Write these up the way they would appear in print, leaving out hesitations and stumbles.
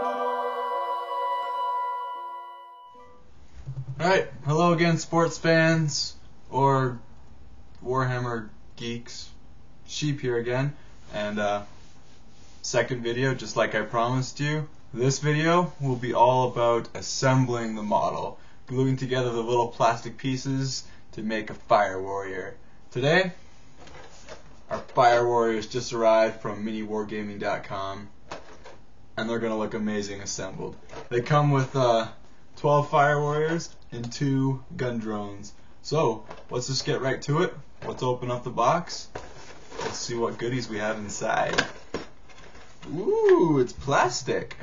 Alright, hello again, sports fans, or Warhammer geeks. Sheep here again, and second video, just like I promised you. This video will be all about assembling the model, gluing together the little plastic pieces to make a Fire Warrior. Today, our Fire Warriors just arrived from miniwargaming.com, and they're going to look amazing assembled. They come with 12 Fire Warriors and 2 gun drones. So, let's just get right to it. Let's open up the box. Let's see what goodies we have inside. Ooh, it's plastic.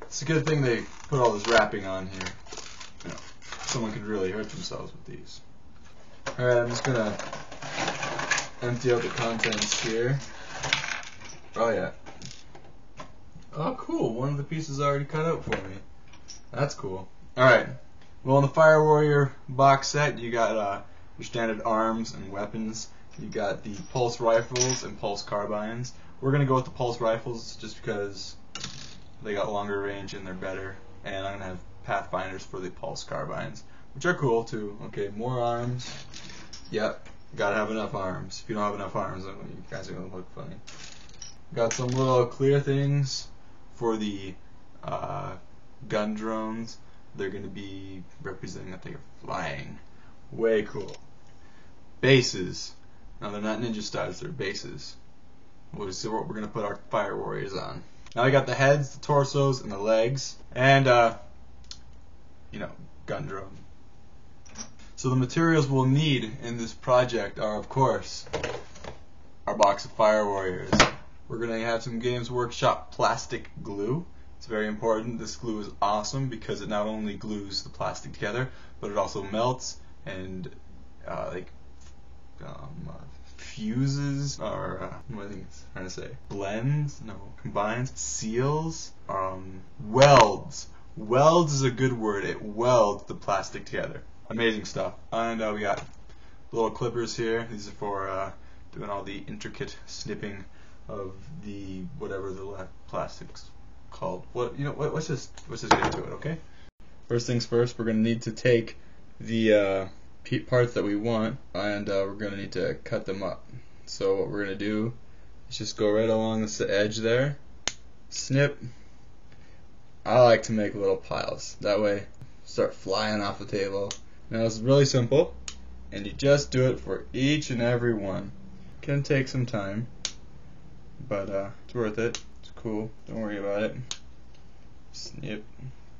It's a good thing they put all this wrapping on here. You know, someone could really hurt themselves with these. Alright, I'm just gonna empty out the contents here. Oh yeah. Oh cool, one of the pieces already cut out for me. That's cool. Alright, well in the Fire Warrior box set you got your standard arms and weapons. You got the pulse rifles and pulse carbines. We're gonna go with the pulse rifles just because they got longer range and they're better. And I'm gonna have pathfinders for the pulse carbines, which are cool too. Okay, more arms. Yep, gotta have enough arms. If you don't have enough arms, then you guys are gonna look funny. Got some little clear things for the gun drones. They're gonna be representing that they're flying. Way cool. Bases. Now they're not ninja stars, they're bases. We'll see what we're gonna put our Fire Warriors on. Now I got the heads, the torsos, and the legs, and you know, gun drone. So the materials we'll need in this project are, of course, our box of Fire Warriors. We're going to have some Games Workshop plastic glue. It's very important. This glue is awesome because it not only glues the plastic together, but it also melts and fuses, or what am I trying to say? Blends? No. Combines? Seals? Welds. Welds is a good word. It welds the plastic together. Amazing stuff. And we got little clippers here. These are for doing all the intricate snipping of the whatever the plastic's called. Let's just get into it, okay? First things first, we're gonna need to take the parts that we want, and we're gonna need to cut them up. So what we're gonna do is just go right along this edge there, snip. I like to make little piles. That way, start flying off the table. Now it's really simple, and you just do it for each and every one. Can take some time, but it's worth it. It's cool. Don't worry about it. Snip.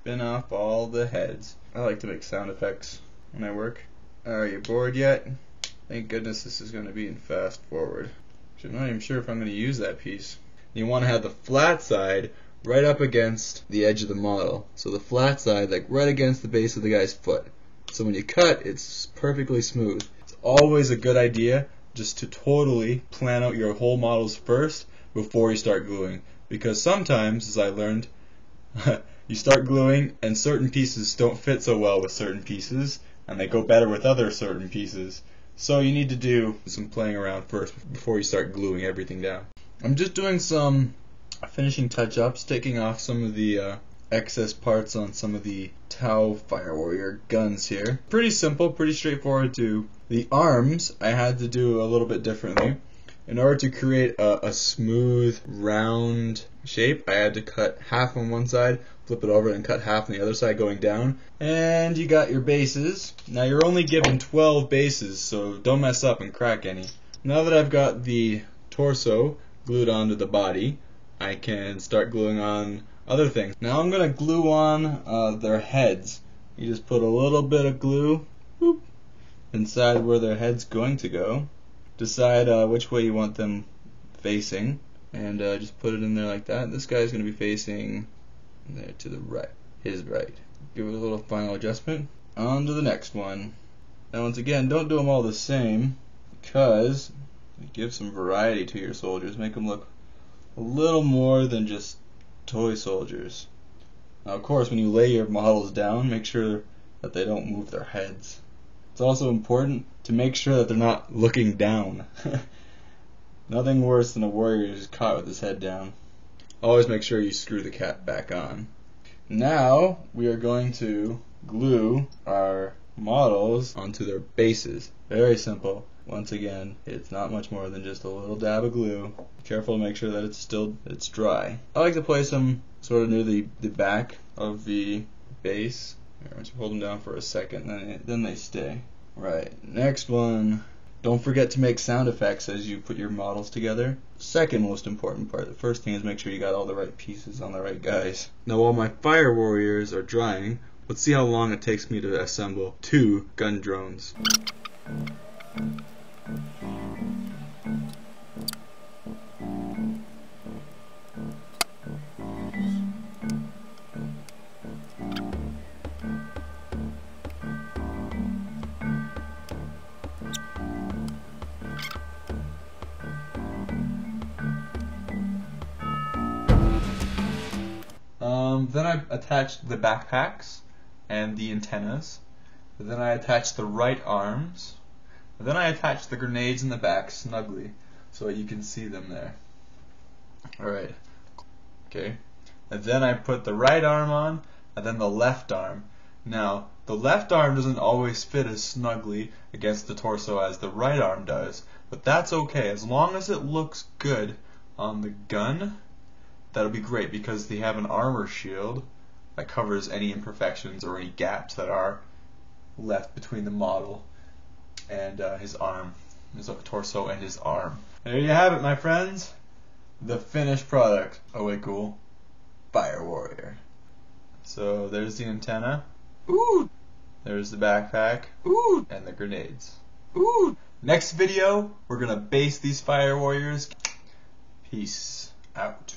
Bin off all the heads. I like to make sound effects when I work. Are you bored yet? Thank goodness this is going to be in fast forward. I'm not even sure if I'm going to use that piece. You want to have the flat side right up against the edge of the model. So the flat side, like right against the base of the guy's foot. So when you cut, it's perfectly smooth. It's always a good idea just to totally plan out your whole models first before you start gluing. Because sometimes, as I learned, you start gluing and certain pieces don't fit so well with certain pieces, and they go better with other certain pieces. So you need to do some playing around first before you start gluing everything down. I'm just doing some finishing touch-ups, taking off some of the excess parts on some of the Tau Fire Warrior guns here. Pretty simple, pretty straightforward too. The arms I had to do a little bit differently. In order to create a smooth, round shape, I had to cut half on one side, flip it over, and cut half on the other side going down. And you got your bases. Now you're only given 12 bases, so don't mess up and crack any. Now that I've got the torso glued onto the body, I can start gluing on other things. Now I'm going to glue on their heads. You just put a little bit of glue boop, inside where their head's going to go. Decide which way you want them facing, and just put it in there like that. This guy's going to be facing there to the right, his right. Give it a little final adjustment. On to the next one. Now once again, don't do them all the same, because give some variety to your soldiers. Make them look a little more than just toy soldiers. Now, of course, when you lay your models down, make sure that they don't move their heads. It's also important to make sure that they're not looking down. Nothing worse than a warrior who's caught with his head down. Always make sure you screw the cap back on. Now we are going to glue our models onto their bases. Very simple. Once again, it's not much more than just a little dab of glue. Be careful to make sure that it's dry. I like to place them sort of near the back of the base. Just hold them down for a second, then they stay. Right. Next one. Don't forget to make sound effects as you put your models together. Second most important part. The first thing is make sure you got all the right pieces on the right guys. Now while my fire warriors are drying, let's see how long it takes me to assemble 2 gun drones. Then I attached the backpacks and the antennas. Then I attached the right arms. Then I attached the grenades in the back snugly so that you can see them there. Alright. Okay. And then I put the right arm on and then the left arm. Now, the left arm doesn't always fit as snugly against the torso as the right arm does, but that's okay. As long as it looks good on the gun, that'll be great because they have an armor shield that covers any imperfections or any gaps that are left between the model and his arm, his torso and his arm. There you have it, my friends. The finished product. Oh wait, cool. Fire Warrior. So there's the antenna. Ooh. There's the backpack. Ooh. And the grenades. Ooh. Next video, we're gonna base these Fire Warriors. Peace out.